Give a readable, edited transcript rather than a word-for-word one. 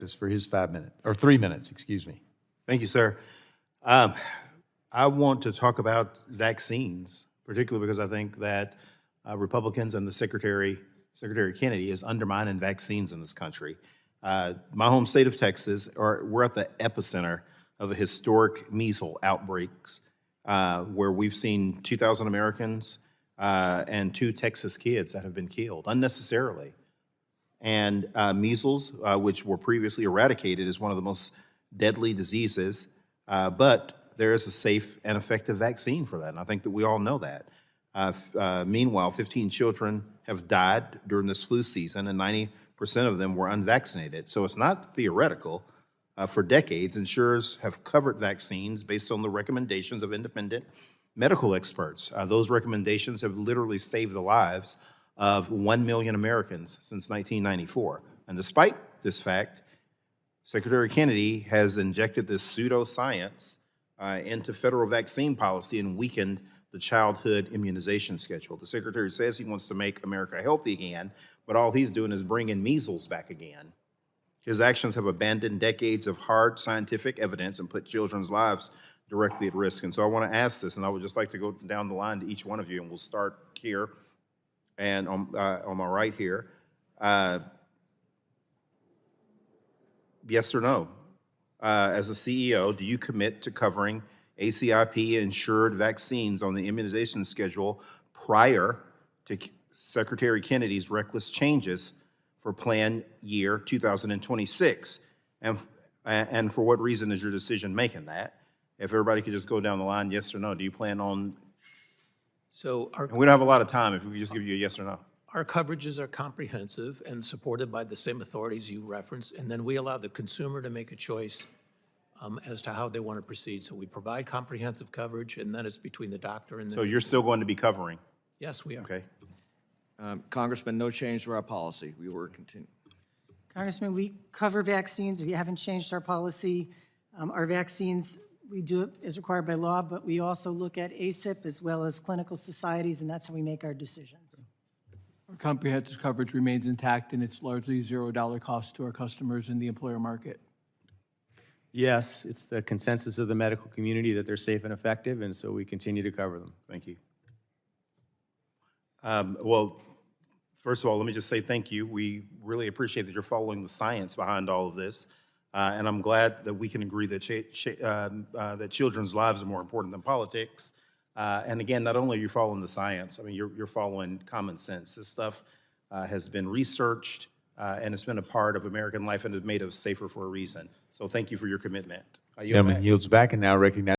This for his 5 minutes, or 3 minutes, excuse me. Thank you, sir. I want to talk about vaccines, particularly because I think that Republicans and the Secretary Kennedy is undermining vaccines in this country. My home state of Texas, we're at the epicenter of a historic measles outbreaks, where we've seen 2,000 Americans and 2 Texas kids that have been killed unnecessarily. And measles, which were previously eradicated, is one of the most deadly diseases, but there is a safe and effective vaccine for that, and I think that we all know that. Meanwhile, 15 children have died during this flu season, and 90% of them were unvaccinated. So it's not theoretical. For decades, insurers have covered vaccines based on the recommendations of independent medical experts. Those recommendations have literally saved the lives of 1 million Americans since 1994. And despite this fact, Secretary Kennedy has injected this pseudoscience into federal vaccine policy and weakened the childhood immunization schedule. The Secretary says he wants to make America healthy again, but all he's doing is bringing measles back again. His actions have abandoned decades of hard scientific evidence and put children's lives directly at risk. And so I want to ask this, and I would just like to go down the line to each one of you, and we'll start here and on my right here. Yes or no? As a CEO, do you commit to covering ACIP-insured vaccines on the immunization schedule prior to Secretary Kennedy's reckless changes for plan year 2026? And for what reason is your decision making that? If everybody could just go down the line, yes or no, do you plan on? So and we don't have a lot of time, if we could just give you a yes or no. our coverages are comprehensive and supported by the same authorities you referenced, and then we allow the consumer to make a choice as to how they want to proceed. So we provide comprehensive coverage, and then it's between the doctor and the... So you're still going to be covering? Yes, we are. Okay. Congressman, no change to our policy. We will continue. Congressman, we cover vaccines. We haven't changed our policy. Our vaccines, we do it as required by law, but we also look at ACIP as well as clinical societies, and that's how we make our decisions. Our comprehensive coverage remains intact, and it's largely $0 cost to our customers in the employer market. Yes, it's the consensus of the medical community that they're safe and effective, and so we continue to cover them. Thank you. Well, first of all, let me just say thank you. We really appreciate that you're following the science behind all of this, and I'm glad that we can agree that, that children's lives are more important than politics. And again, not only are you following the science, I mean, you're following common sense. This stuff has been researched, and it's been a part of American life and has made us safer for a reason. So thank you for your commitment. Gentleman yields back and now recognizes